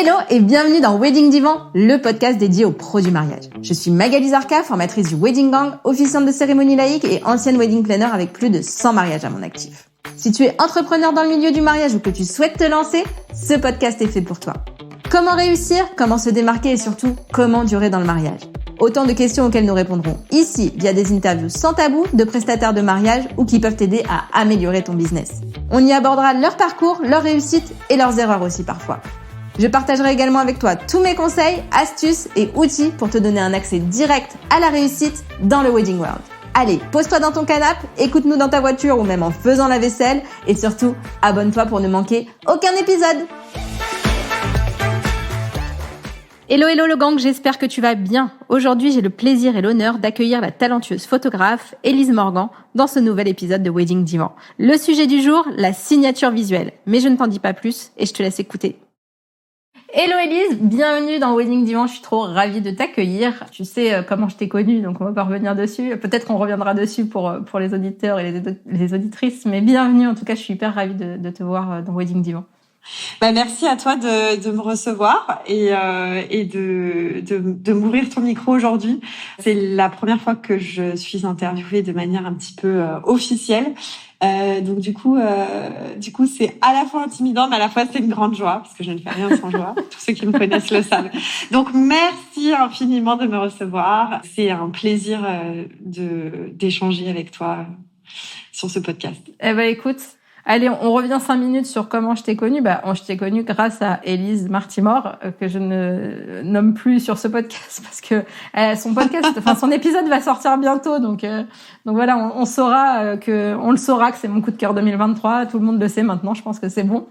Hello et bienvenue dans Wedding Divan, le podcast dédié aux pros du mariage. Je suis Magali Zarka, formatrice du Wedding Gang, officiante de cérémonie laïque et ancienne wedding planner avec plus de 100 mariages à mon actif. Si tu es entrepreneur dans le milieu du mariage ou que tu souhaites te lancer, ce podcast est fait pour toi. Comment réussir, comment se démarquer et surtout, comment durer dans le mariage? Autant de questions auxquelles nous répondrons ici via des interviews sans tabou de prestataires de mariage ou qui peuvent t'aider à améliorer ton business. On y abordera leur parcours, leurs réussites et leurs erreurs aussi parfois. Je partagerai également avec toi tous mes conseils, astuces et outils pour te donner un accès direct à la réussite dans le Wedding World. Allez, pose-toi dans ton canapé, écoute-nous dans ta voiture ou même en faisant la vaisselle et surtout, abonne-toi pour ne manquer aucun épisode. Hello le gang, j'espère que tu vas bien. Aujourd'hui, j'ai le plaisir et l'honneur d'accueillir la talentueuse photographe Élise Morgan dans ce nouvel épisode de Wedding Divan. Le sujet du jour, la signature visuelle. Mais je ne t'en dis pas plus et je te laisse écouter. Hello Élise, bienvenue dans Wedding Divan, je suis trop ravie de t'accueillir. Tu sais comment je t'ai connue, donc on va pas revenir dessus. Peut-être qu'on reviendra dessus pour les auditeurs et les auditrices, mais bienvenue, en tout cas je suis hyper ravie de te voir dans Wedding Divan. Merci à toi de me recevoir et de m'ouvrir ton micro aujourd'hui. C'est la première fois que je suis interviewée de manière un petit peu officielle. Donc du coup c'est à la fois intimidant mais à la fois c'est une grande joie parce que je ne fais rien sans joie. Tous ceux qui me connaissent le savent. Donc merci infiniment de me recevoir. C'est un plaisir d'échanger avec toi sur ce podcast. Eh ben écoute, allez, on revient 5 minutes sur comment je t'ai connue. Je t'ai connue grâce à Élise Martimore, que je ne nomme plus sur ce podcast parce que son épisode va sortir bientôt. Donc voilà, on saura on le saura que c'est mon coup de cœur 2023. Tout le monde le sait maintenant. Je pense que c'est bon.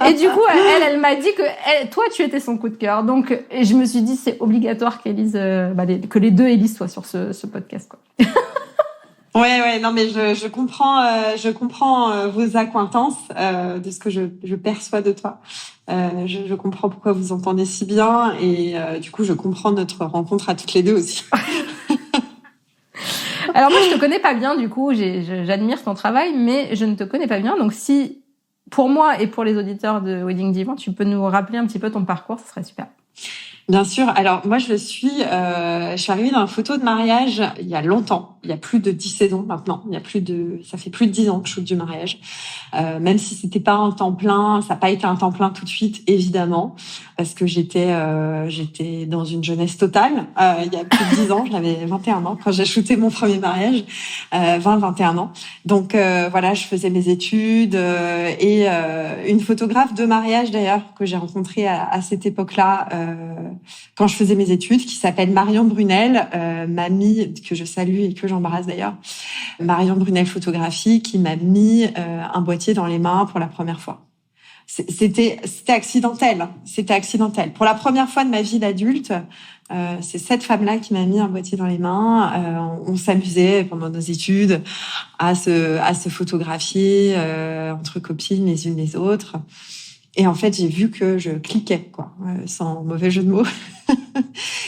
Et du coup, elle m'a dit que toi, tu étais son coup de cœur. Donc, et je me suis dit, c'est obligatoire qu'Élise, que les deux Élise soient sur ce podcast, quoi. Ouais, non, mais je comprends vos accointances, de ce que je perçois de toi. Je comprends pourquoi vous entendez si bien et du coup, je comprends notre rencontre à toutes les deux aussi. Alors moi, je te connais pas bien, du coup, j'admire ton travail, mais je ne te connais pas bien. Donc si, pour moi et pour les auditeurs de Wedding Divan, tu peux nous rappeler un petit peu ton parcours, ce serait super. Bien sûr. Alors moi je suis arrivée dans la photo de mariage il y a longtemps, il y a plus de 17 ans maintenant, ça fait plus de 10 ans que je shoot du mariage. Même si c'était pas un temps plein, ça n'a pas été un temps plein tout de suite évidemment parce que j'étais dans une jeunesse totale. Il y a plus de 10 ans, j'avais 21 ans quand j'ai shooté mon premier mariage, 21 ans. Donc voilà, je faisais mes études et une photographe de mariage d'ailleurs que j'ai rencontrée à cette époque-là quand je faisais mes études, qui s'appelle Marion Brunel, mamie que je salue et que j'embrasse d'ailleurs. Marion Brunel Photographie qui m'a mis un boîtier dans les mains pour la première fois. C'était accidentel. C'était accidentel. Pour la première fois de ma vie d'adulte, c'est cette femme-là qui m'a mis un boîtier dans les mains. On s'amusait pendant nos études à se photographier entre copines les unes les autres. Et en fait, j'ai vu que je cliquais, quoi, sans mauvais jeu de mots.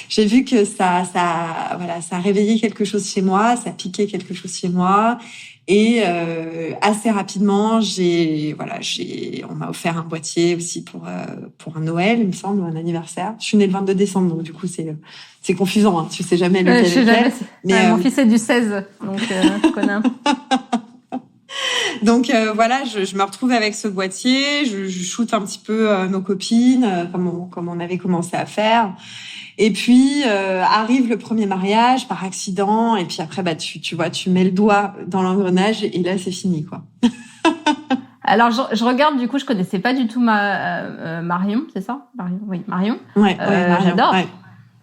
J'ai vu que ça réveillait quelque chose chez moi, ça piquait quelque chose chez moi. Et assez rapidement, on m'a offert un boîtier aussi pour un Noël, il me semble, ou un anniversaire. Je suis née le 22 décembre, donc du coup c'est confusant. Hein. Tu sais jamais lequel est lequel. Mais mon fils est du 16, donc je connais un peu. Donc voilà, je me retrouve avec ce boîtier, je shoote un petit peu nos copines, comme on avait commencé à faire. Et puis arrive le premier mariage par accident, et puis après tu vois, tu mets le doigt dans l'engrenage et là c'est fini, quoi. Alors je regarde, du coup je connaissais pas du tout Marion, c'est ça? Marion. Ouais, Marion, j'adore. Ouais.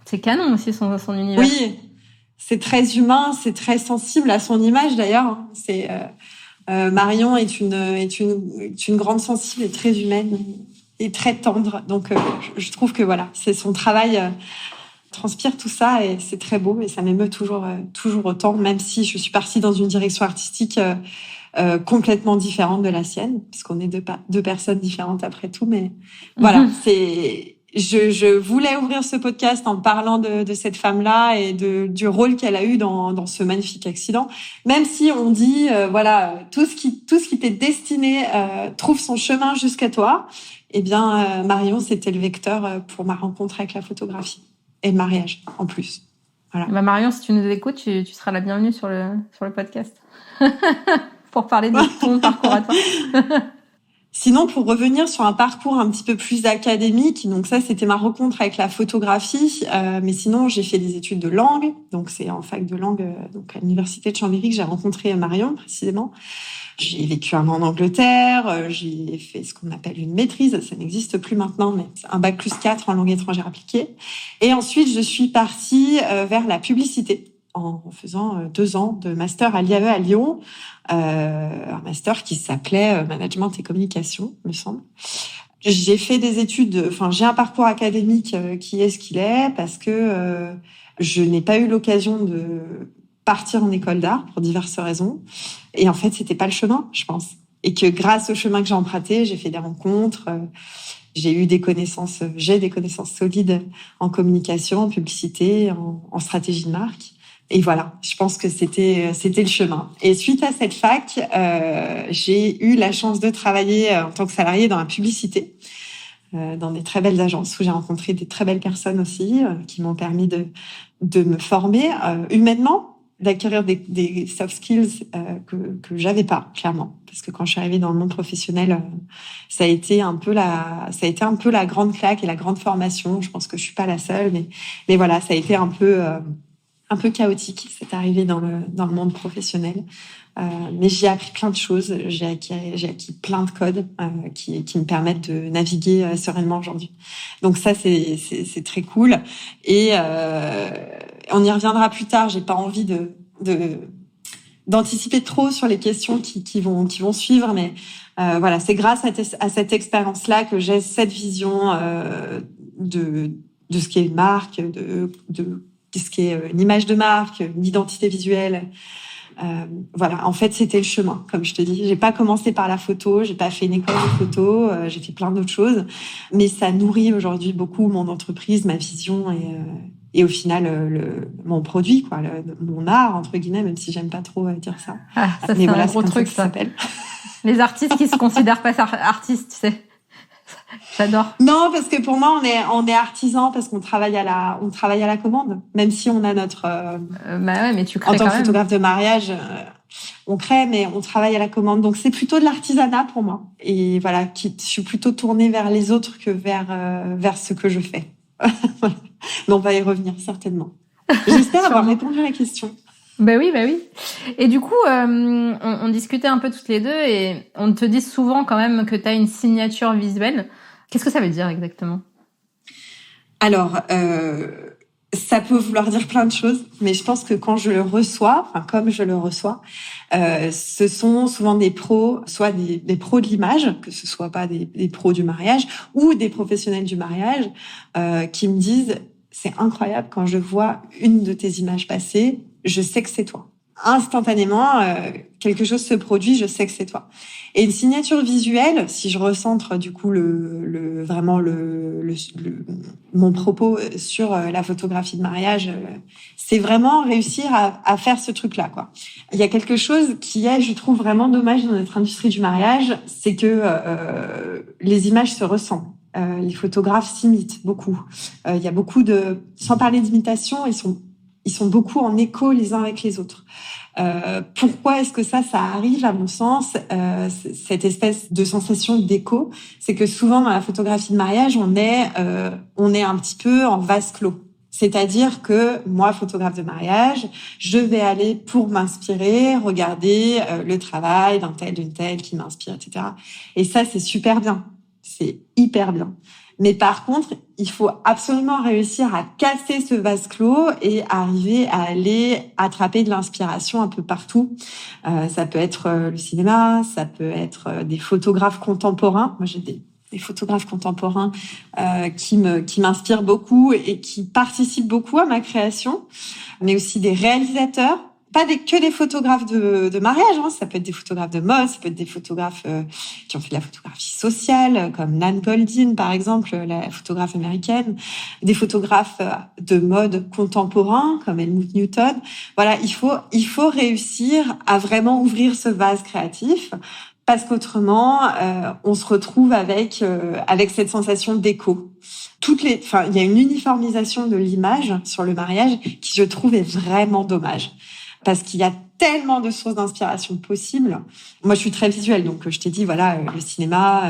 C'est canon aussi son univers. Oui, c'est très humain, c'est très sensible à son image d'ailleurs. C'est Marion est une grande sensible et très humaine et très tendre. Donc je trouve que voilà, c'est son travail transpire tout ça et c'est très beau et ça m'émeut toujours autant, même si je suis partie dans une direction artistique complètement différente de la sienne, puisqu'on est deux personnes différentes après tout. Mais voilà, je voulais ouvrir ce podcast en parlant de cette femme-là et du rôle qu'elle a eu dans ce magnifique accident. Même si on dit, tout ce qui t'est destiné trouve son chemin jusqu'à toi, eh bien, Marion, c'était le vecteur pour ma rencontre avec la photographie et le mariage, en plus. Voilà. Bah Marion, si tu nous écoutes, tu seras la bienvenue sur le podcast pour parler de ton parcours à toi. Sinon, pour revenir sur un parcours un petit peu plus académique, donc ça, c'était ma rencontre avec la photographie. Mais sinon, j'ai fait des études de langue. Donc, c'est en fac de langue, donc à l'université de Chambéry que j'ai rencontré Marion, précisément. J'ai vécu un an en Angleterre. J'ai fait ce qu'on appelle une maîtrise. Ça n'existe plus maintenant, mais c'est un bac plus 4 en langue étrangère appliquée. Et ensuite, je suis partie vers la publicité en faisant 2 ans de master à l'IAE à Lyon. Un master qui s'appelait Management et Communication, me semble. J'ai fait des études, j'ai un parcours académique qui est ce qu'il est parce que je n'ai pas eu l'occasion de partir en école d'art pour diverses raisons. Et en fait, c'était pas le chemin, je pense. Et que grâce au chemin que j'ai emprunté, j'ai fait des rencontres, j'ai des connaissances solides en communication, en publicité, en stratégie de marque. Et voilà, je pense que c'était le chemin. Et suite à cette fac, j'ai eu la chance de travailler en tant que salariée dans la publicité, dans des très belles agences où j'ai rencontré des très belles personnes aussi, qui m'ont permis de me former humainement, d'acquérir des soft skills que j'avais pas, clairement. Parce que quand je suis arrivée dans le monde professionnel, ça a été un peu la grande claque et la grande formation. Je pense que je suis pas la seule, mais voilà, ça a été un peu chaotique, cette arrivée dans le monde professionnel. Mais j'ai appris plein de choses. J'ai acquis plein de codes qui me permettent de naviguer sereinement aujourd'hui. Donc ça, c'est très cool. Et on y reviendra plus tard. J'ai pas envie d'anticiper trop sur les questions qui vont suivre, mais voilà, c'est grâce à cette expérience-là que j'ai cette vision de ce qu'est une marque, de ce qui est une image de marque, une identité visuelle. Voilà, en fait, c'était le chemin, comme je te dis. J'ai pas commencé par la photo, j'ai pas fait une école de photo, j'ai fait plein d'autres choses, mais ça nourrit aujourd'hui beaucoup mon entreprise, ma vision et au final mon produit, quoi, mon art entre guillemets, même si j'aime pas trop dire ça. Ah, ça mais c'est voilà, un gros truc, ça s'appelle. Les artistes qui se considèrent pas artistes, tu sais. J'adore. Non, parce que pour moi, on est artisan parce qu'on travaille à la commande, même si on a notre. Ouais, mais tu crées en tant quand que même. photographe de mariage, on crée, mais on travaille à la commande. Donc c'est plutôt de l'artisanat pour moi. Et voilà, je suis plutôt tournée vers les autres que vers ce que je fais. Mais on va y revenir certainement. J'espère avoir répondu à la question. Bah oui. Et du coup, on discutait un peu toutes les deux et on te dit souvent quand même que tu as une signature visuelle. Qu'est-ce que ça veut dire exactement ? Alors, ça peut vouloir dire plein de choses, mais je pense que quand je le reçois, comme je le reçois, ce sont souvent des pros, soit des pros de l'image, que ce soit pas des pros du mariage, ou des professionnels du mariage, qui me disent « c'est incroyable quand je vois une de tes images passer, je sais que c'est toi ». Instantanément, quelque chose se produit, je sais que c'est toi. Et une signature visuelle, si je recentre du coup mon propos sur la photographie de mariage, c'est vraiment réussir à faire ce truc-là, quoi. Il y a quelque chose qui est, je trouve, vraiment dommage dans notre industrie du mariage, c'est que les images se ressemblent. Les photographes s'imitent beaucoup. Il y a beaucoup sans parler d'imitation, ils sont beaucoup en écho les uns avec les autres. Pourquoi est-ce que ça arrive, à mon sens, cette espèce de sensation d'écho, c'est que souvent dans la photographie de mariage, on est un petit peu en vase clos. C'est-à-dire que moi, photographe de mariage, je vais aller pour m'inspirer, regarder le travail d'un tel, d'une telle qui m'inspire, etc. Et ça, c'est super bien. C'est hyper bien. Mais par contre, il faut absolument réussir à casser ce vase clos et arriver à aller attraper de l'inspiration un peu partout. Ça peut être le cinéma, ça peut être des photographes contemporains. Moi, j'ai des photographes contemporains qui m'inspirent beaucoup et qui participent beaucoup à ma création, mais aussi des réalisateurs que des photographes de mariage, hein. Ça peut être des photographes de mode, ça peut être des photographes qui ont fait de la photographie sociale, comme Nan Goldin, par exemple, la photographe américaine, des photographes de mode contemporain, comme Helmut Newton. Voilà, il faut réussir à vraiment ouvrir ce vase créatif, parce qu'autrement, on se retrouve avec cette sensation d'écho. Il y a une uniformisation de l'image sur le mariage qui, je trouve, est vraiment dommage. Parce qu'il y a tellement de sources d'inspiration possibles. Moi, je suis très visuelle, donc je t'ai dit, voilà, le cinéma.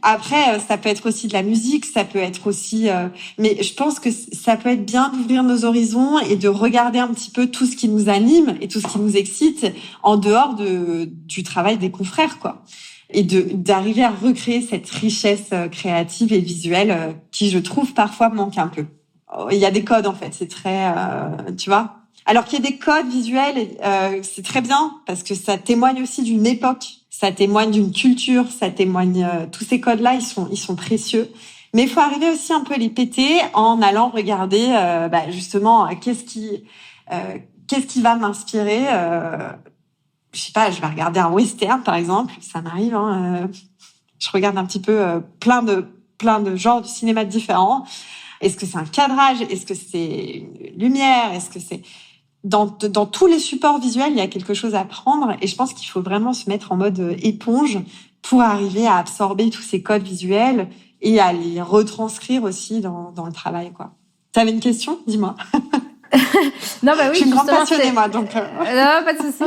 Après, ça peut être aussi de la musique, ça peut être aussi... mais je pense que ça peut être bien d'ouvrir nos horizons et de regarder un petit peu tout ce qui nous anime et tout ce qui nous excite en dehors du travail des confrères, quoi. Et d'arriver à recréer cette richesse créative et visuelle qui, je trouve, parfois manque un peu. Il y a des codes, en fait. C'est très... tu vois. Alors qu'il y ait des codes visuels, c'est très bien parce que ça témoigne aussi d'une époque, ça témoigne d'une culture, ça témoigne tous ces codes-là, ils sont précieux. Mais il faut arriver aussi un peu à les péter en allant regarder justement qu'est-ce qui va m'inspirer. Je sais pas, je vais regarder un western par exemple, ça m'arrive. Je regarde un petit peu plein de genres de cinéma différents. Est-ce que c'est un cadrage? Est-ce que c'est une lumière? Est-ce que c'est dans tous les supports visuels, il y a quelque chose à prendre et je pense qu'il faut vraiment se mettre en mode éponge pour arriver à absorber tous ces codes visuels et à les retranscrire aussi dans le travail, quoi. T'avais une question? Dis-moi. Non, bah oui. Je suis une grande passionnée, moi, donc. Non, pas de souci.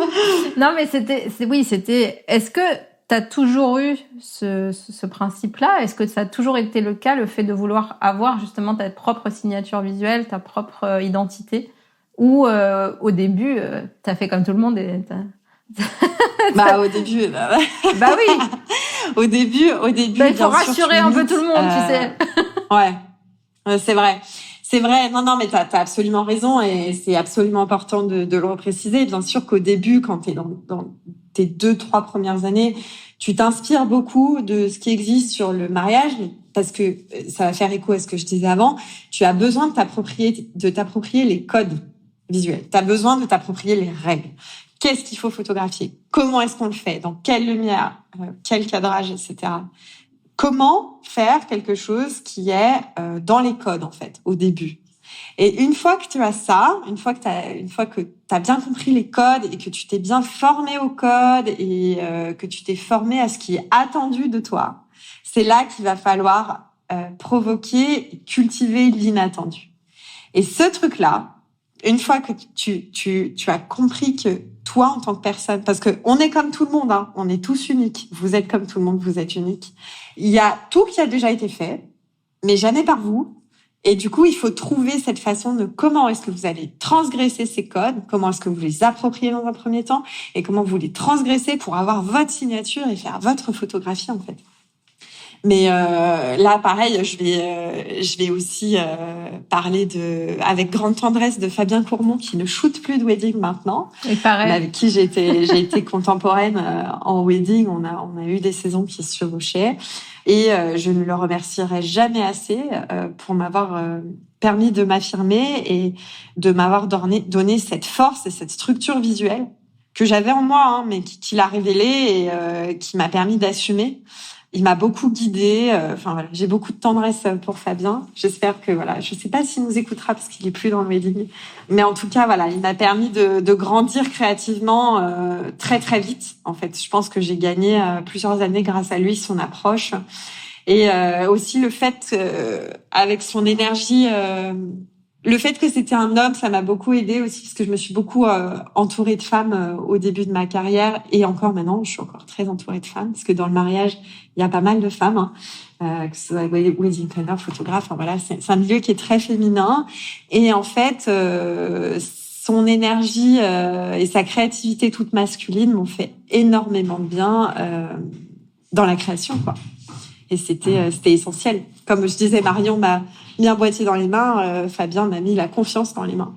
Non, mais c'était. Est-ce que t'as toujours eu ce principe-là? Est-ce que ça a toujours été le cas, le fait de vouloir avoir justement ta propre signature visuelle, ta propre identité? Ou au début, t'as fait comme tout le monde et au début. Bah oui. Au début. Il faut rassurer un peu tout le monde, tu sais. Ouais, c'est vrai. C'est vrai. Non, mais t'as absolument raison et c'est absolument important de le repréciser. Bien sûr qu'au début, quand t'es dans tes 2-3 premières années, tu t'inspires beaucoup de ce qui existe sur le mariage parce que ça va faire écho à ce que je disais avant. Tu as besoin de t'approprier les codes visuels. Tu as besoin de t'approprier les règles. Qu'est-ce qu'il faut photographier? Comment est-ce qu'on le fait? Dans quelle lumière? Quel cadrage, etc. Comment faire quelque chose qui est dans les codes, en fait, au début. Et une fois que tu as ça, une fois que t'as bien compris les codes et que tu t'es bien formé aux codes et que tu t'es formé à ce qui est attendu de toi, c'est là qu'il va falloir provoquer et cultiver l'inattendu. Et ce truc-là, une fois que tu as compris que toi, en tant que personne, parce que on est comme tout le monde, hein, on est tous uniques. Vous êtes comme tout le monde, vous êtes uniques. Il y a tout qui a déjà été fait, mais jamais par vous. Et du coup, il faut trouver cette façon de comment est-ce que vous allez transgresser ces codes, comment est-ce que vous les appropriez dans un premier temps, et comment vous les transgressez pour avoir votre signature et faire votre photographie, en fait. Mais là, pareil, je vais aussi parler avec grande tendresse de Fabien Courmont qui ne shoot plus de wedding maintenant. Et pareil. Mais avec qui j'ai été contemporaine en wedding. On a eu des saisons qui se chevauchaient et je ne le remercierai jamais assez pour m'avoir permis de m'affirmer et de m'avoir donné cette force et cette structure visuelle que j'avais en moi, hein, mais qui l'a révélée et qui m'a permis d'assumer. Il m'a beaucoup guidée. Voilà, j'ai beaucoup de tendresse pour Fabien. J'espère que je sais pas s'il nous écoutera parce qu'il est plus dans le wedding, mais en tout cas voilà, il m'a permis de grandir créativement très très vite. En fait, je pense que j'ai gagné plusieurs années grâce à lui, son approche et aussi le fait avec son énergie. Le fait que c'était un homme, ça m'a beaucoup aidée aussi parce que je me suis beaucoup entourée de femmes au début de ma carrière et encore maintenant, je suis encore très entourée de femmes parce que dans le mariage, il y a pas mal de femmes, que ce soit wedding planner, photographe. Voilà, c'est un milieu qui est très féminin et en fait, son énergie et sa créativité toute masculine m'ont fait énormément de bien dans la création, quoi. Et c'était essentiel. Comme je disais, Marion m'a mis un boîtier dans les mains, Fabien m'a mis la confiance dans les mains.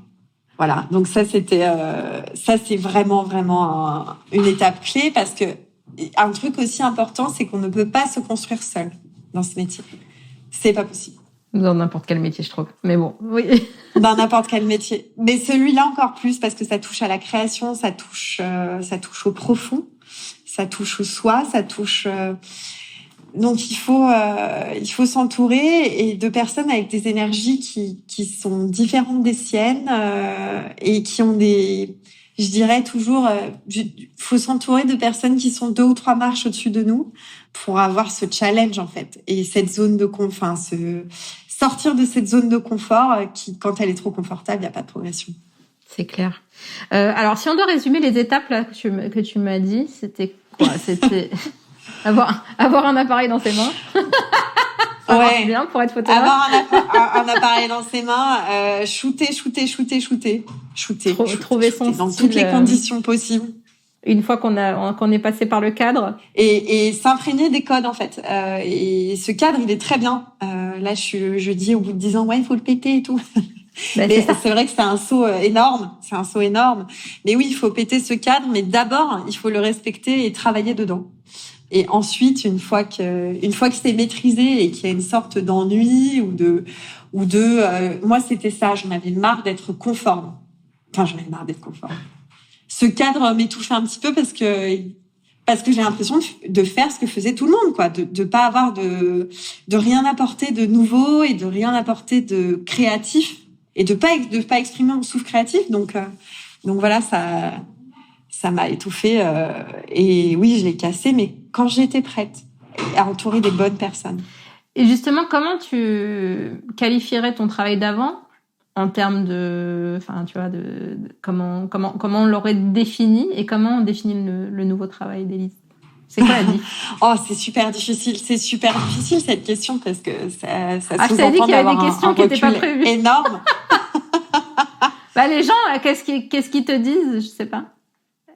Voilà. Donc ça c'est vraiment une étape clé parce que un truc aussi important, c'est qu'on ne peut pas se construire seul dans ce métier. C'est pas possible. Dans n'importe quel métier, je trouve. Mais bon, oui. Dans n'importe quel métier. Mais celui-là encore plus, parce que ça touche à la création, ça touche au profond, ça touche au soi, ça touche... Donc il faut s'entourer et de personnes avec des énergies qui sont différentes des siennes et qui ont je dirais toujours, faut s'entourer de personnes qui sont 2 ou 3 marches au-dessus de nous pour avoir ce challenge en fait et cette zone de confort, sortir de cette zone de confort qui, quand elle est trop confortable, il n'y a pas de progression. C'est clair. Alors si on doit résumer les étapes là que tu m'as dit, c'était quoi? C'était avoir un appareil dans ses mains. Ouais. Bien pour être photographe. Avoir un appareil dans ses mains, shooter. Trouver son dans style, toutes les conditions possibles. Une fois qu'on est passé par le cadre. Et s'imprégner des codes, en fait. Et ce cadre, il est très bien. Là, je dis au bout de 10 ans, ouais, il faut le péter et tout. Mais c'est vrai que c'est un saut énorme. Mais oui, il faut péter ce cadre, mais d'abord, il faut le respecter et travailler dedans. Et ensuite, une fois que c'est maîtrisé et qu'il y a une sorte d'ennui moi, c'était ça. J'en avais marre d'être conforme. Ce cadre m'étouffait un petit peu parce que j'ai l'impression de faire ce que faisait tout le monde, quoi. De pas avoir de rien apporter de nouveau et de rien apporter de créatif et de pas exprimer mon souffle créatif. Donc voilà, ça m'a étouffée et oui, je l'ai cassé, mais quand j'étais prête à entourer des bonnes personnes. Et justement, comment tu qualifierais ton travail d'avant en termes de comment on l'aurait défini et comment on définit le nouveau travail d'Élise? C'est quoi la vie? Oh, c'est super difficile cette question parce que ça je t'ai dit qu'il y avait des questions qui n'étaient pas prévues. Énorme. Les gens, qu'est-ce qu'ils te disent? Je sais pas.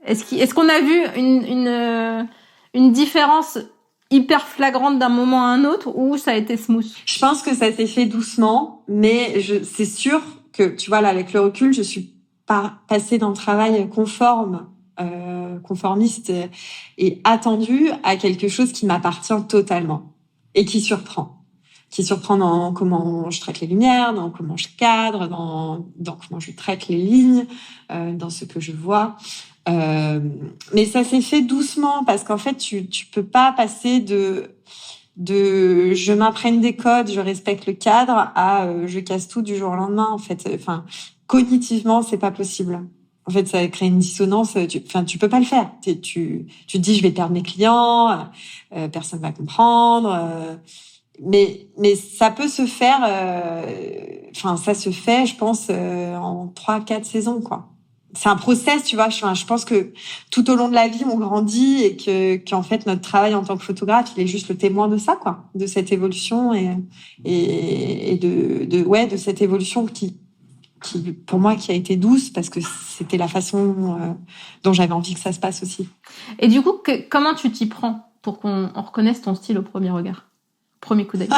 Est-ce qu'on a vu une différence hyper flagrante d'un moment à un autre ou ça a été smooth? Je pense que ça s'est fait doucement, mais c'est sûr que, tu vois, là, avec le recul, je suis pas passée d'un travail conformiste et attendu à quelque chose qui m'appartient totalement et qui surprend dans comment je traite les lumières, dans comment je cadre, dans comment je traite les lignes, dans ce que je vois. Mais ça s'est fait doucement parce qu'en fait, tu peux pas passer de je m'imprègne des codes, je respecte le cadre à je casse tout du jour au lendemain. En fait, cognitivement, c'est pas possible. En fait, ça crée une dissonance. Tu peux pas le faire. Tu te dis, je vais perdre mes clients, personne va comprendre. Mais ça peut se faire. Ça se fait, je pense, en 3-4 saisons, quoi. C'est un process, tu vois. Je pense que tout au long de la vie, on grandit et qu'en fait, notre travail en tant que photographe, il est juste le témoin de ça, quoi, de cette évolution et de cette évolution qui, pour moi, qui a été douce parce que c'était la façon dont j'avais envie que ça se passe aussi. Et du coup, comment tu t'y prends pour qu'on reconnaisse ton style au premier regard, premier coup d'œil?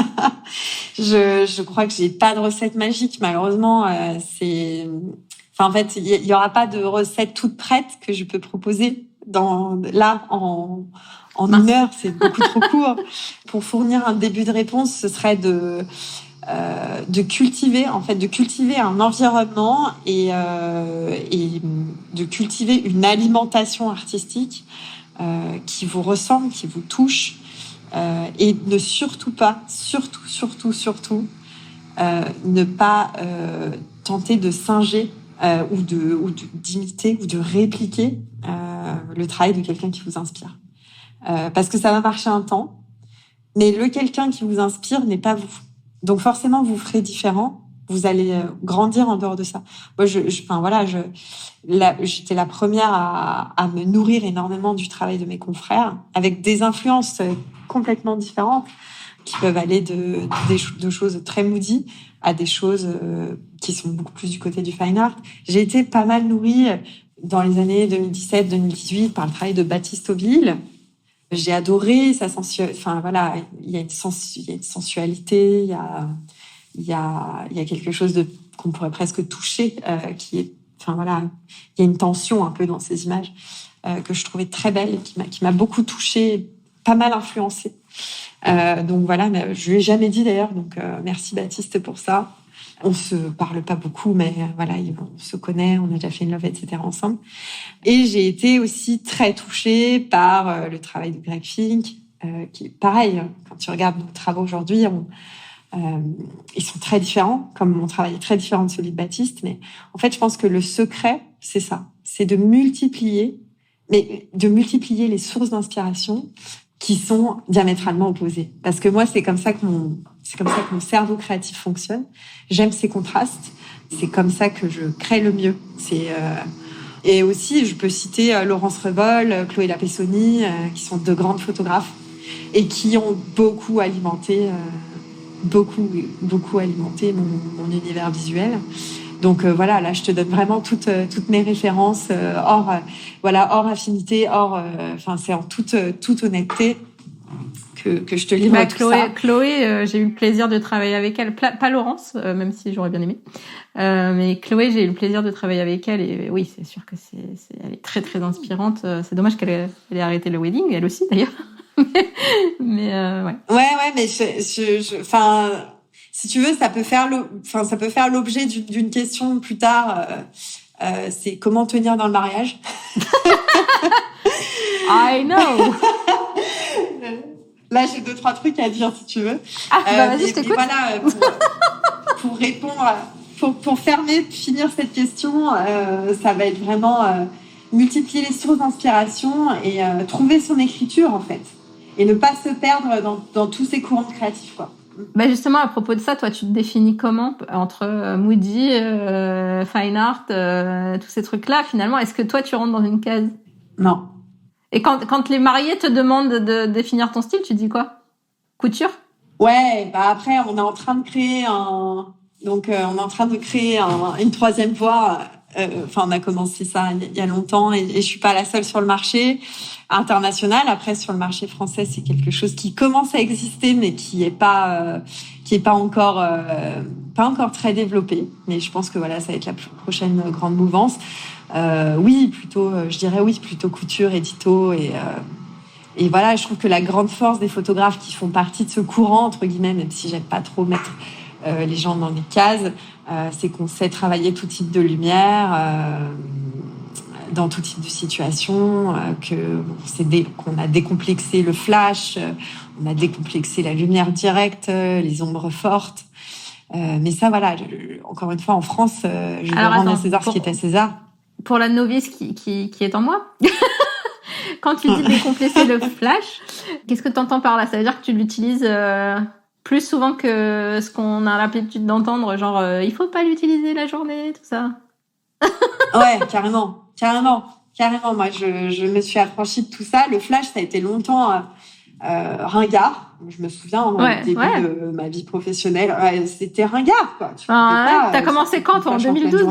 Je crois que j'ai pas de recette magique, malheureusement. En fait, il y aura pas de recette toute prête que je peux proposer en une heure. C'est beaucoup trop court. Pour fournir un début de réponse, ce serait de cultiver un environnement et de cultiver une alimentation artistique qui vous ressemble, qui vous touche et ne surtout pas, ne pas tenter de singer ou d'imiter ou de répliquer le travail de quelqu'un qui vous inspire. Parce que ça va marcher un temps, mais le quelqu'un qui vous inspire n'est pas vous. Donc forcément, vous ferez différent. Vous allez grandir en dehors de ça. Moi, j'étais la première à me nourrir énormément du travail de mes confrères, avec des influences complètement différentes, qui peuvent aller de choses très moody à des choses qui sont beaucoup plus du côté du fine art. J'ai été pas mal nourrie dans les années 2017-2018 par le travail de Baptiste Aubille. J'ai adoré sa sensualité. Il y a une sensualité, il y a quelque chose qu'on pourrait presque toucher, qui est, il y a une tension un peu dans ces images que je trouvais très belle et qui m'a beaucoup touchée, pas mal influencée. Donc voilà, mais je lui ai jamais dit d'ailleurs. Donc merci Baptiste pour ça. On se parle pas beaucoup, mais voilà, on se connaît, on a déjà fait une love, etc. ensemble. Et j'ai été aussi très touchée par le travail de Greg Fink, qui est pareil. Quand tu regardes nos travaux aujourd'hui, ils sont très différents, comme mon travail est très différent de celui de Baptiste. Mais en fait, je pense que le secret, c'est ça, c'est de multiplier les sources d'inspiration qui sont diamétralement opposées. Parce que moi, c'est comme ça que mon cerveau créatif fonctionne. J'aime ces contrastes. C'est comme ça que je crée le mieux. Et aussi, je peux citer Laurence Revol, Chloé Lapessoni, qui sont deux grandes photographes et qui ont beaucoup alimenté mon univers visuel. Donc voilà, là je te donne vraiment toutes mes références hors affinité, c'est en toute honnêteté que je te livre tout ça. Chloé, j'ai eu le plaisir de travailler avec elle, pas Laurence, même si j'aurais bien aimé. Mais Chloé, j'ai eu le plaisir de travailler avec elle et oui, c'est sûr que elle est très très inspirante. C'est dommage qu'elle ait arrêté le wedding, elle aussi d'ailleurs. mais ouais. Ouais, mais si tu veux, ça peut faire l'objet d'une question plus tard. C'est comment tenir dans le mariage. I know. Là, j'ai 2-3 trucs à dire si tu veux. Vas-y, je t'écoute. Voilà, pour répondre, pour finir cette question, ça va être vraiment multiplier les sources d'inspiration et trouver son écriture en fait, et ne pas se perdre dans tous ces courants créatifs quoi. Justement, à propos de ça, toi, tu te définis comment entre Moody, Fine Art, tous ces trucs-là, finalement, est-ce que toi, tu rentres dans une case? Non. Et quand les mariés te demandent de définir ton style, tu dis quoi? Couture? Ouais, après, on est en train de créer une troisième voie. On a commencé ça il y a longtemps et je suis pas la seule sur le marché international. Après, sur le marché français, c'est quelque chose qui commence à exister, mais qui est pas encore très développé. Mais je pense que voilà, ça va être la prochaine grande mouvance. Je dirais plutôt couture, édito et voilà, je trouve que la grande force des photographes qui font partie de ce courant entre guillemets, même si j'aime pas trop mettre les gens dans des cases, c'est qu'on sait travailler tout type de lumière, dans tout type de situation, qu'on a décomplexé le flash, on a décomplexé la lumière directe, les ombres fortes. Mais ça, voilà, encore une fois, en France, je vais rendre à César ce qui est à César. Pour la novice qui est en moi, quand tu dis décomplexer le flash, qu'est-ce que tu entends par là? Ça veut dire que tu l'utilises plus souvent que ce qu'on a l'habitude d'entendre, genre il faut pas l'utiliser la journée, tout ça. Ouais, carrément. Moi, je me suis affranchie de tout ça. Le flash, ça a été longtemps ringard. Je me souviens au début de ma vie professionnelle, c'était ringard, quoi. T'as commencé quand, toi, en 2012,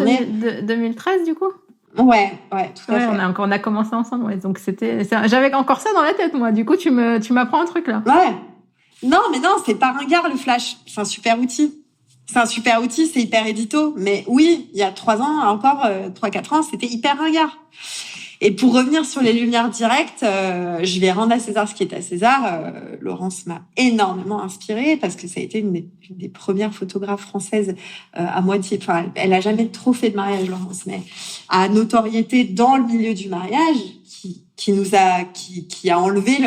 2013, du coup? Ouais, tout à fait. On a commencé ensemble, ouais. Donc j'avais encore ça dans la tête, moi. Du coup, tu m'apprends un truc là. Ouais. Non, c'est pas ringard le flash. C'est un super outil. C'est hyper édito. Mais oui, il y a 3 ans, 3-4 ans, c'était hyper ringard. Et pour revenir sur les lumières directes, je vais rendre à César ce qui est à César. Laurence m'a énormément inspirée parce que ça a été une des premières photographes françaises à moitié. Enfin, elle a jamais trop fait de mariage, Laurence, mais à notoriété dans le milieu du mariage, qui a enlevé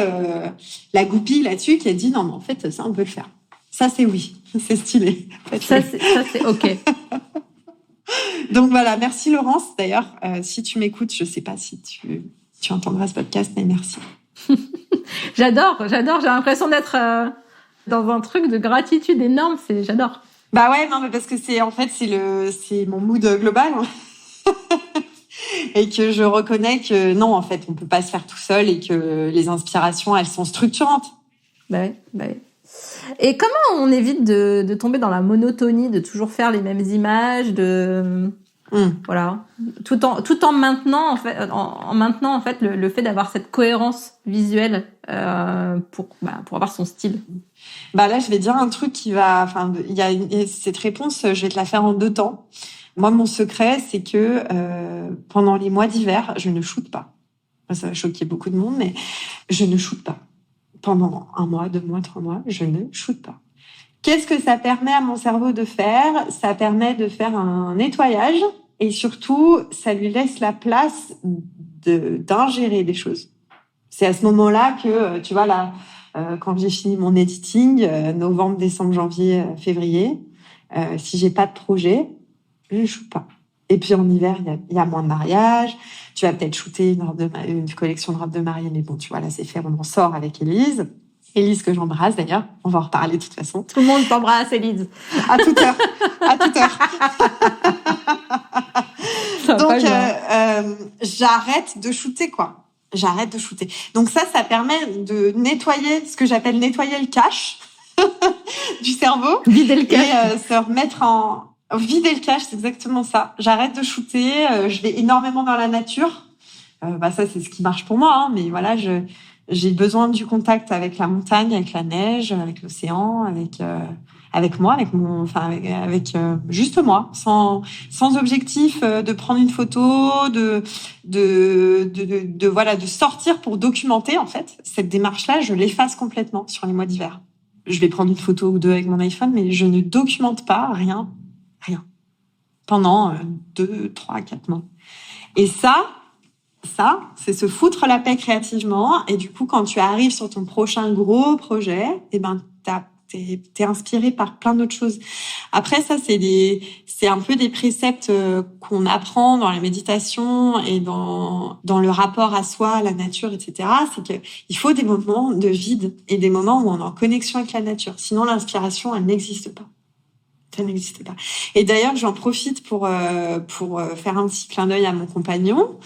la goupille là-dessus, qui a dit non, mais en fait, ça on peut le faire. Ça c'est oui, c'est stylé. Ça c'est ok. Donc voilà, merci Laurence. D'ailleurs, si tu m'écoutes, je sais pas si tu entendras ce podcast, mais merci. J'adore. J'ai l'impression d'être dans un truc de gratitude énorme. J'adore. Bah ouais, non, mais parce que c'est mon mood global. Et que je reconnais que non, en fait, on peut pas se faire tout seul et que les inspirations, elles sont structurantes. Bah ouais. Et comment on évite de tomber dans la monotonie, de toujours faire les mêmes images, voilà, tout en maintenant en fait le fait d'avoir cette cohérence visuelle pour avoir son style. Bah là, je vais dire un truc cette réponse, je vais te la faire en 2 temps. Moi, mon secret, c'est que pendant les mois d'hiver, je ne shoote pas. Ça va choquer beaucoup de monde, mais je ne shoote pas. pendant 1 mois, 2 mois, 3 mois, je ne shoote pas. Qu'est-ce que ça permet à mon cerveau de faire? Ça permet de faire un nettoyage et surtout, ça lui laisse la place d'ingérer des choses. C'est à ce moment-là que, tu vois, là, quand j'ai fini mon editing, novembre, décembre, janvier, février, si j'ai pas de projet, je shoote pas. Et puis en hiver, il y a moins de mariages. Tu vas peut-être shooter une collection de robes de mariée, mais bon, tu vois, là, c'est fait, on en sort avec Élise. Élise que j'embrasse d'ailleurs, on va en reparler de toute façon. Tout le monde t'embrasse, Élise. À toute heure, à toute heure. Donc, j'arrête de shooter, quoi. J'arrête de shooter. Donc ça permet de nettoyer, ce que j'appelle nettoyer le cache du cerveau. Vider le cache. Et se remettre vider le cache, c'est exactement ça. J'arrête de shooter, je vais énormément dans la nature. Ça, c'est ce qui marche pour moi, hein, mais voilà, j'ai besoin du contact avec la montagne, avec la neige, avec l'océan, avec moi, avec juste moi, sans objectif de prendre une photo, de sortir pour documenter, en fait. Cette démarche-là, je l'efface complètement sur les mois d'hiver. Je vais prendre une photo ou 2 avec mon iPhone, mais je ne documente pas rien, pendant 2, 3, 4 mois. Et ça, c'est se foutre la paix créativement. Et du coup, quand tu arrives sur ton prochain gros projet, t'es inspiré par plein d'autres choses. Après, ça, c'est un peu des préceptes qu'on apprend dans les méditations et dans le rapport à soi, à la nature, etc. C'est que il faut des moments de vide et des moments où on est en connexion avec la nature. Sinon, l'inspiration, elle n'existe pas. Ça n'existe pas. Et d'ailleurs, j'en profite pour faire un petit clin d'œil à mon compagnon,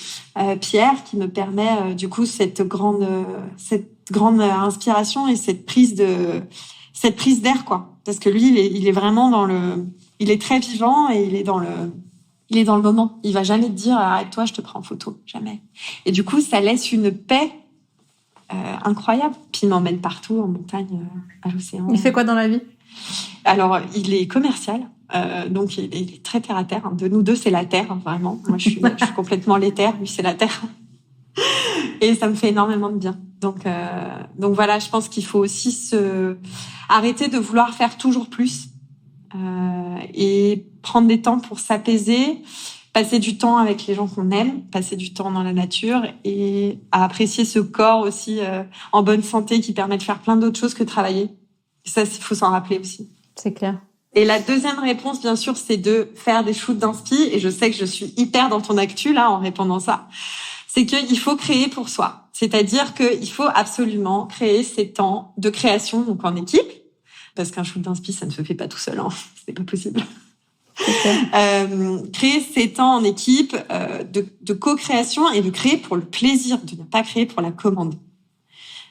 Pierre, qui me permet du coup cette grande inspiration et cette prise d'air, quoi. Parce que lui, il est vraiment il est très vivant et il est dans le moment. Il va jamais te dire arrête-toi, je te prends en photo, jamais. Et du coup, ça laisse une paix incroyable. Puis il m'emmène partout, en montagne, à l'océan. Il fait quoi dans la vie? Alors, il est commercial, donc il est très terre à terre. De nous deux, c'est la terre, vraiment. Moi, je suis complètement l'éther, lui, c'est la terre. Et ça me fait énormément de bien. Donc voilà, je pense qu'il faut aussi arrêter de vouloir faire toujours plus et prendre des temps pour s'apaiser, passer du temps avec les gens qu'on aime, passer du temps dans la nature et à apprécier ce corps aussi en bonne santé qui permet de faire plein d'autres choses que travailler. Ça, il faut s'en rappeler aussi. C'est clair. Et la deuxième réponse, bien sûr, c'est de faire des shoots d'inspi. Et je sais que je suis hyper dans ton actu, là, en répondant ça. C'est qu'il faut créer pour soi. C'est-à-dire qu'il faut absolument créer ces temps de création, donc en équipe. Parce qu'un shoot d'inspi, ça ne se fait pas tout seul, hein. C'est pas possible. Créer ces temps en équipe, de co-création et de créer pour le plaisir, de ne pas créer pour la commande.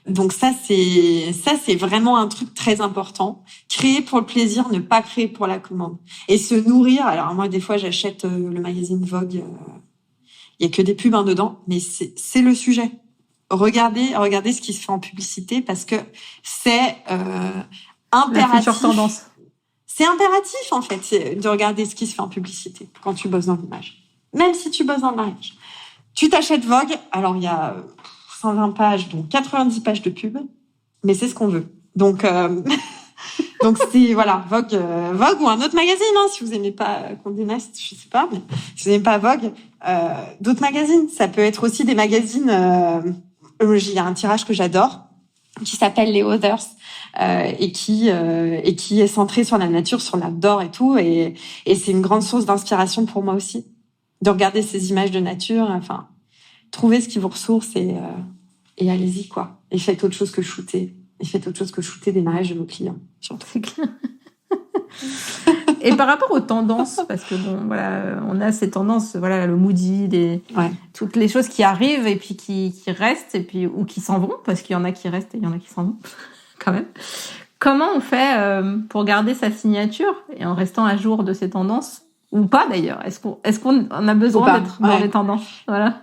Donc ça c'est vraiment un truc très important. Créer pour le plaisir, ne pas créer pour la commande. Et se nourrir. Alors moi des fois j'achète le magazine Vogue. Il y a que des pubs dedans, mais c'est le sujet. Regardez ce qui se fait en publicité parce que c'est impératif. La future tendance. C'est impératif en fait de regarder ce qui se fait en publicité quand tu bosses dans l'image. Même si tu bosses dans le mariage. Tu t'achètes Vogue. Alors il y a 120 pages, donc 90 pages de pub, mais c'est ce qu'on veut. Donc c'est voilà Vogue ou un autre magazine, hein, si vous aimez pas Condé Nast, je sais pas, mais si vous aimez pas Vogue, d'autres magazines. Ça peut être aussi des magazines. Il y a un tirage que j'adore qui s'appelle Les Others et qui est centré sur la nature, sur l'outdoor et tout, et c'est une grande source d'inspiration pour moi aussi de regarder ces images de nature. Enfin. Trouvez ce qui vous ressource et allez-y, quoi. Et faites autre chose que shooter. Et faites autre chose que shooter des mariages de vos clients, surtout. C'est clair. Et par rapport aux tendances, parce que bon, voilà, on a ces tendances, voilà, le moody, toutes les choses qui arrivent et puis qui restent et puis ou qui s'en vont, parce qu'il y en a qui restent et il y en a qui s'en vont, quand même. Comment on fait pour garder sa signature et en restant à jour de ces tendances ou pas d'ailleurs? Est-ce qu'on a besoin d'être dans les tendances? Voilà.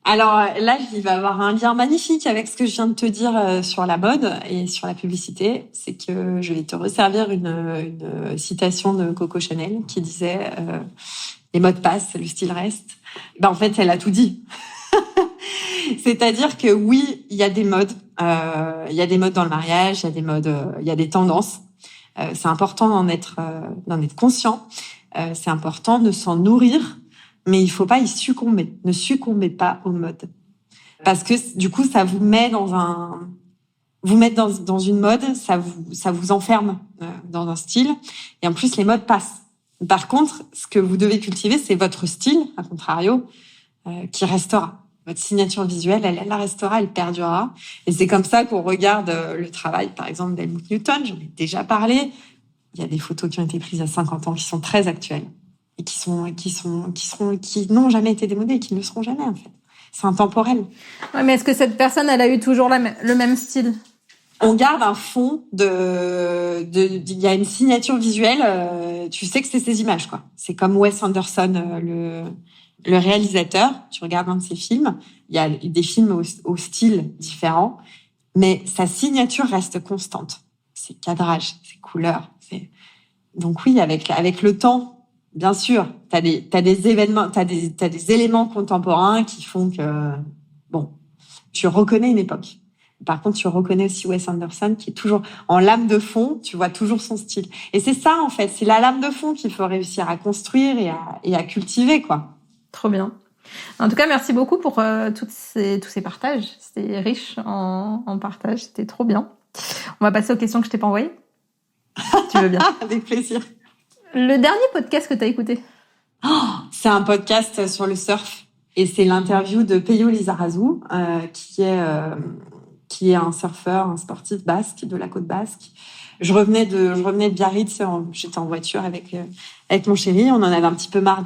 Alors là, il va y avoir un lien magnifique avec ce que je viens de te dire sur la mode et sur la publicité. C'est que je vais te resservir une citation de Coco Chanel qui disait les modes passent, le style reste. En fait, elle a tout dit. C'est-à-dire que oui, il y a des modes. Il y a des modes dans le mariage, il y a des modes, il y a des tendances. C'est important d'en être conscient. C'est important de s'en nourrir, mais il faut pas y succomber. Ne succombez pas aux modes. Parce que du coup, ça vous met dans une mode, ça vous enferme dans un style. Et en plus, les modes passent. Par contre, ce que vous devez cultiver, c'est votre style, à contrario, qui restera. Votre signature visuelle, elle restera, elle perdurera. Et c'est comme ça qu'on regarde le travail, par exemple, d'Helmut Newton. J'en ai déjà parlé. Il y a des photos qui ont été prises à 50 ans qui sont très actuelles et qui n'ont jamais été démodées et qui ne le seront jamais, en fait. C'est intemporel. Ouais, mais est-ce que cette personne, elle a eu toujours le même style? On garde un fond il y a une signature visuelle, tu sais que c'est ces images, quoi. C'est comme Wes Anderson, le réalisateur. Tu regardes un de ses films, il y a des films au style différent, mais sa signature reste constante. Ses cadrages, ses couleurs. Donc oui, avec le temps, bien sûr, t'as des événements, t'as des éléments contemporains qui font que, bon, tu reconnais une époque. Par contre, tu reconnais aussi Wes Anderson qui est toujours en lame de fond, tu vois toujours son style. Et c'est ça, en fait, c'est la lame de fond qu'il faut réussir à construire et à cultiver, quoi. Trop bien. En tout cas, merci beaucoup pour tous ces partages. C'était riche en partage, c'était trop bien. On va passer aux questions que je t'ai pas envoyées. Tu veux bien? Avec plaisir. Le dernier podcast que t'as écouté? C'est un podcast sur le surf et c'est l'interview de Peyo Lizarazu, qui est un surfeur, un sportif basque de la côte basque. Je revenais de Biarritz, j'étais en voiture avec mon chéri, on en avait un petit peu marre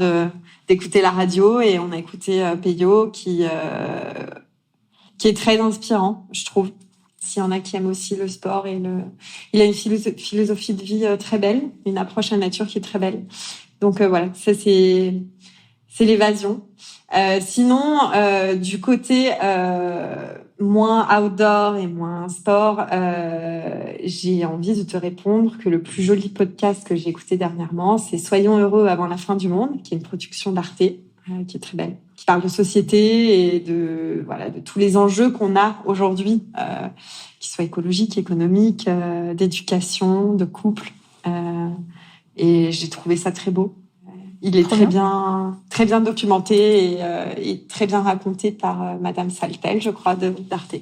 d'écouter la radio et on a écouté Peyo qui est très inspirant, je trouve. S'il y en a qui aiment aussi le sport il a une philosophie de vie très belle, une approche à la nature qui est très belle. Donc voilà, ça c'est l'évasion. Sinon, du côté moins outdoor et moins sport, j'ai envie de te répondre que le plus joli podcast que j'ai écouté dernièrement, c'est Soyons heureux avant la fin du monde, qui est une production d'Arte, qui est très belle, qui parle de société et de tous les enjeux qu'on a aujourd'hui, qu'ils soient écologiques, économiques, d'éducation, de couple. Et j'ai trouvé ça très beau. Il est très bien documenté et très bien raconté par Madame Saltel, je crois, d'Arte,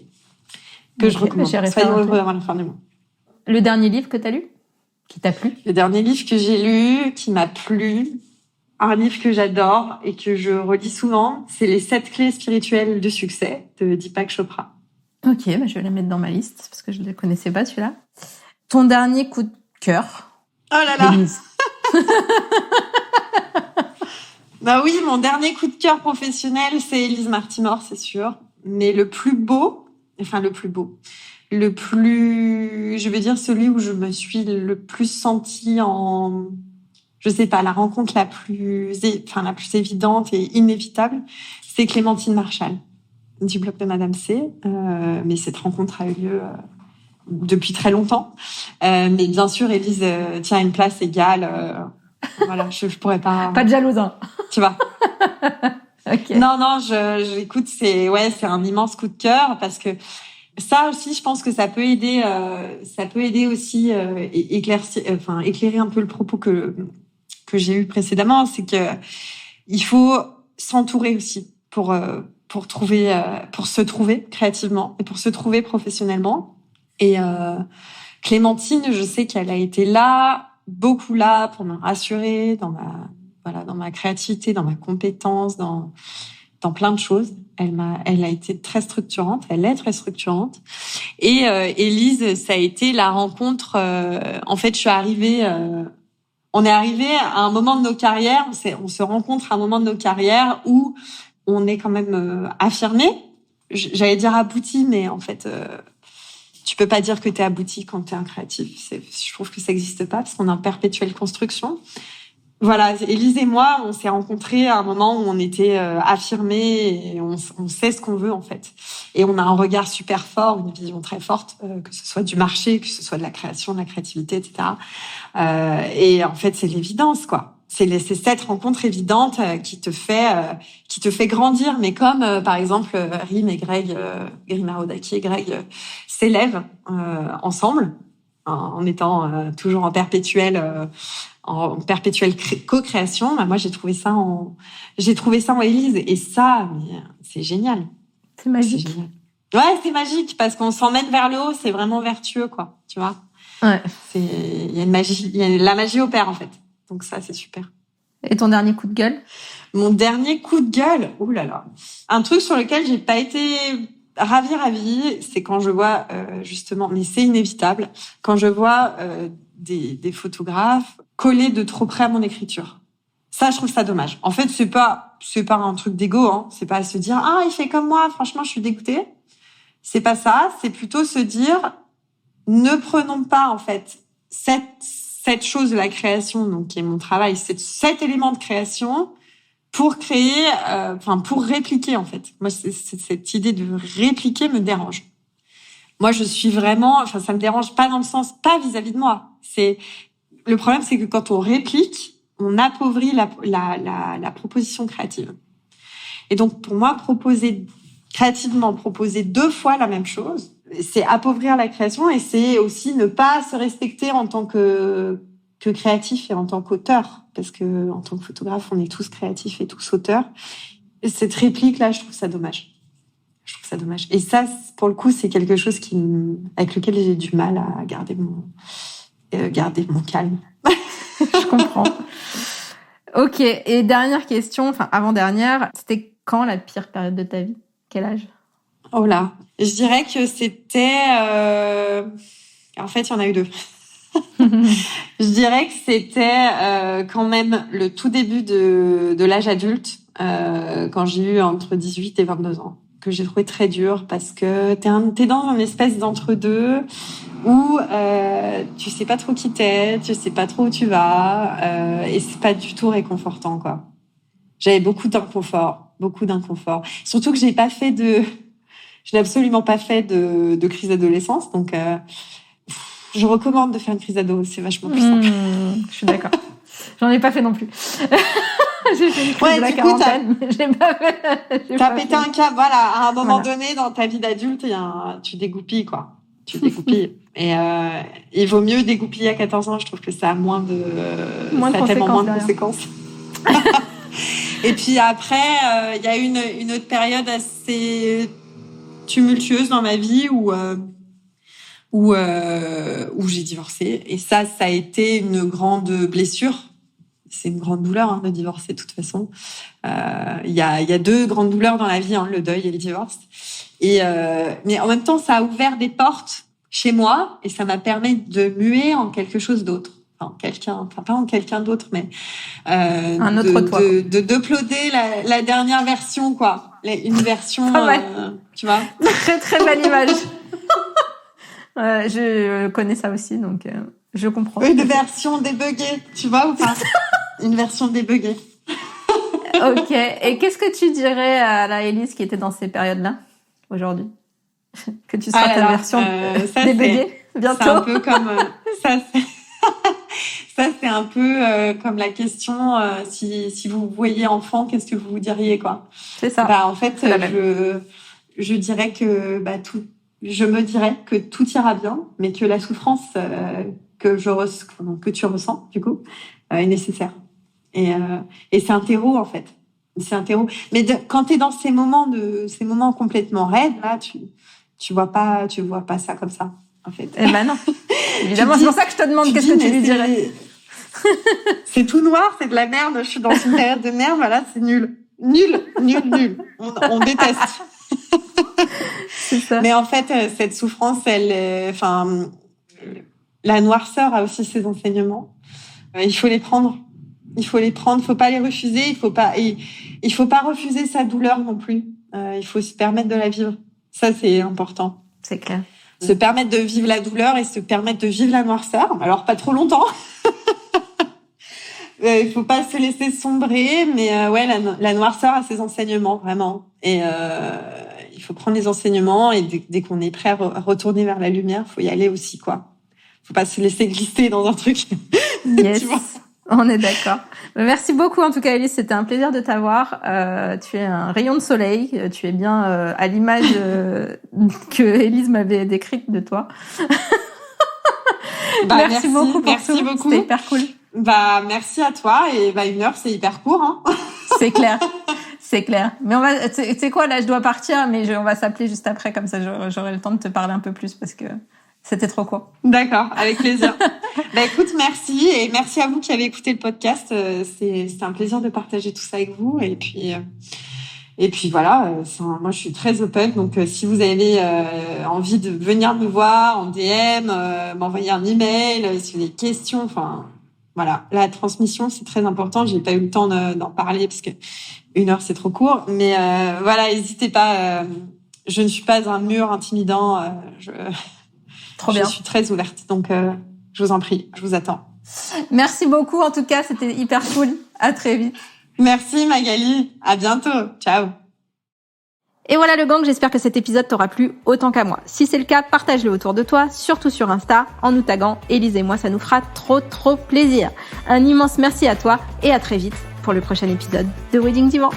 que je recommande. Soyons heureux avant la fin du monde. Le dernier livre que t'as lu, qui t'a plu? Le dernier livre que j'ai lu, qui m'a plu, un livre que j'adore et que je relis souvent, c'est Les 7 clés spirituelles du succès de Deepak Chopra. Ok, je vais la mettre dans ma liste parce que je ne le connaissais pas celui-là. Ton dernier coup de cœur? Oh là là. Bah oui, mon dernier coup de cœur professionnel, c'est Élise Martimore, c'est sûr. Mais je vais dire celui où je me suis le plus sentie la rencontre la plus évidente et inévitable, c'est Clémentine Marchal, du blog de Madame C. Mais cette rencontre a eu lieu depuis très longtemps. Mais bien sûr, Élise tient une place égale. Voilà, je pourrais pas. Pas de jalouse, hein. Tu vois. Okay. Non, j'écoute, c'est un immense coup de cœur parce que ça aussi, je pense que ça peut aider aussi éclairer un peu le propos que j'ai eu précédemment, c'est que il faut s'entourer aussi pour se trouver créativement et pour se trouver professionnellement. Et Clémentine, je sais qu'elle a été beaucoup là pour me rassurer dans ma créativité, dans ma compétence, dans plein de choses. Elle a été très structurante, elle est très structurante. Et Élise, ça a été la rencontre. En fait, on est arrivé à un moment de nos carrières, on se rencontre à un moment de nos carrières où on est quand même affirmé. J'allais dire abouti, mais en fait, tu peux pas dire que t'es abouti quand t'es un créatif. Je trouve que ça n'existe pas parce qu'on est en perpétuelle construction. Voilà, Élise et moi, on s'est rencontrés à un moment où on était affirmés et on sait ce qu'on veut en fait. Et on a un regard super fort, une vision très forte, que ce soit du marché, que ce soit de la création, de la créativité, etc. Et en fait, c'est l'évidence, quoi. C'est cette rencontre évidente qui te fait grandir. Mais comme, par exemple, Rim et Greg, Grimarodaki et Greg s'élèvent ensemble, en étant toujours en perpétuelle co-création, moi, j'ai trouvé ça en Élise. Et ça, mais, c'est génial. C'est magique. C'est génial. Ouais, c'est magique parce qu'on s'emmène vers le haut. C'est vraiment vertueux, quoi. Tu vois? Ouais. Il y a une magie. La magie opère, en fait. Donc ça, c'est super. Et ton dernier coup de gueule? Mon dernier coup de gueule, ouh là là. Un truc sur lequel j'ai pas été ravie, c'est quand je vois justement, mais c'est inévitable, quand je vois des photographes coller de trop près à mon écriture. Ça, je trouve ça dommage. En fait, c'est pas un truc d'ego, hein. C'est pas se dire il fait comme moi, franchement, je suis dégoûtée. C'est pas ça. C'est plutôt se dire ne prenons pas en fait cette chose de la création, donc qui est mon travail, cet élément de création pour créer, pour répliquer en fait. Moi, cette idée de répliquer me dérange. Moi, je suis vraiment, ça me dérange pas dans le sens, pas vis-à-vis de moi. Le problème, c'est que quand on réplique, on appauvrit la proposition créative. Et donc, pour moi, proposer deux fois la même chose, c'est appauvrir la création et c'est aussi ne pas se respecter en tant que créatif et en tant qu'auteur. Parce que, en tant que photographe, on est tous créatifs et tous auteurs. Et cette réplique-là, je trouve ça dommage. Et ça, pour le coup, c'est quelque chose avec lequel j'ai du mal à garder mon calme. Je comprends. Ok. Et dernière question, avant-dernière, c'était quand la pire période de ta vie? Quel âge? Oh là. Je dirais que c'était... En fait, il y en a eu deux. Je dirais que c'était quand même le tout début de l'âge adulte, quand j'ai eu entre 18 et 22 ans, que j'ai trouvé très dur parce que t'es dans une espèce d'entre-deux où tu sais pas trop qui t'es, tu sais pas trop où tu vas, et c'est pas du tout réconfortant, quoi. J'avais beaucoup d'inconfort. Surtout que je n'ai absolument pas fait de crise d'adolescence, donc je recommande de faire une crise d'ado, c'est vachement plus simple. Je suis d'accord. J'en ai pas fait non plus. J'ai fait une crise de la quarantaine, mais j'ai pas fait. T'as pété un câble, voilà. À un moment donné, dans ta vie d'adulte, tu dégoupilles, quoi. Et il vaut mieux dégoupiller à 14 ans. Je trouve que ça a tellement moins de conséquences. Et puis après, il y a une autre période assez tumultueuse dans ma vie où j'ai divorcé. Et ça a été une grande blessure. C'est une grande douleur de divorcer de toute façon. Il y a deux grandes douleurs dans la vie, le deuil et le divorce. Mais en même temps, ça a ouvert des portes chez moi et ça m'a permis de muer en quelque chose d'autre. Pas en quelqu'un d'autre, mais un autre toi. D'uploader la dernière version, quoi. Une version, tu vois. Très très belle image. Je connais ça aussi, donc je comprends. Une version débuggée, tu vois ou pas? Une version débuggée. Ok. Et qu'est-ce que tu dirais à la Élise qui était dans ces périodes-là aujourd'hui? Que tu seras ta version débuggée bientôt. C'est un peu comme ça. Ça, c'est un peu comme la question si vous voyez enfant, qu'est-ce que vous vous diriez, quoi? C'est ça. En fait, je dirais que je me dirais que tout ira bien, mais que la souffrance que tu ressens, du coup, est nécessaire. Et c'est un terreau, en fait. C'est un terreau. Mais quand t'es dans ces moments complètement raides, là, tu vois pas ça comme ça, en fait. Eh ben non. Évidemment, c'est pour ça que je te demande qu'est-ce que tu lui dirais. C'est tout noir, c'est de la merde. Je suis dans une période de merde, voilà, c'est nul. Nul. On déteste. C'est ça. Mais en fait, cette souffrance, la noirceur a aussi ses enseignements. Il faut les prendre. Faut pas les refuser. Il faut pas refuser sa douleur non plus. Il faut se permettre de la vivre. Ça, c'est important. C'est clair. Se permettre de vivre la douleur et se permettre de vivre la noirceur. Alors, pas trop longtemps. Il faut pas se laisser sombrer, mais la noirceur a ses enseignements, vraiment. Et il faut prendre les enseignements et dès qu'on est prêt à retourner vers la lumière, faut y aller aussi, quoi. Faut pas se laisser glisser dans un truc. Yes. Tu vois. On est d'accord. Merci beaucoup en tout cas, Élise, c'était un plaisir de t'avoir. Tu es un rayon de soleil, tu es bien à l'image que Élise m'avait décrite de toi. Merci beaucoup pour tout. C'était hyper cool. Merci à toi et 1 heure c'est hyper court hein. C'est clair. C'est clair. Mais tu sais quoi, là je dois partir, mais on va s'appeler juste après, comme ça j'aurai le temps de te parler un peu plus parce que c'était trop court. D'accord, avec plaisir. Écoute, merci et merci à vous qui avez écouté le podcast. C'est un plaisir de partager tout ça avec vous et puis voilà. Moi, je suis très open. Donc, si vous avez envie de venir me voir en DM, m'envoyer un email, si vous avez des questions, enfin voilà. La transmission, c'est très important. J'ai pas eu le temps d'en parler parce que 1 heure c'est trop court. Mais voilà, n'hésitez pas. Je ne suis pas un mur intimidant. Trop bien. Je suis très ouverte, donc je vous en prie, je vous attends. Merci beaucoup, en tout cas, c'était hyper cool. À très vite. Merci Magali, à bientôt, ciao. Et voilà le gang, j'espère que cet épisode t'aura plu autant qu'à moi. Si c'est le cas, partage-le autour de toi, surtout sur Insta, en nous taguant Élise et moi, ça nous fera trop plaisir. Un immense merci à toi et à très vite pour le prochain épisode de Wedding Divan.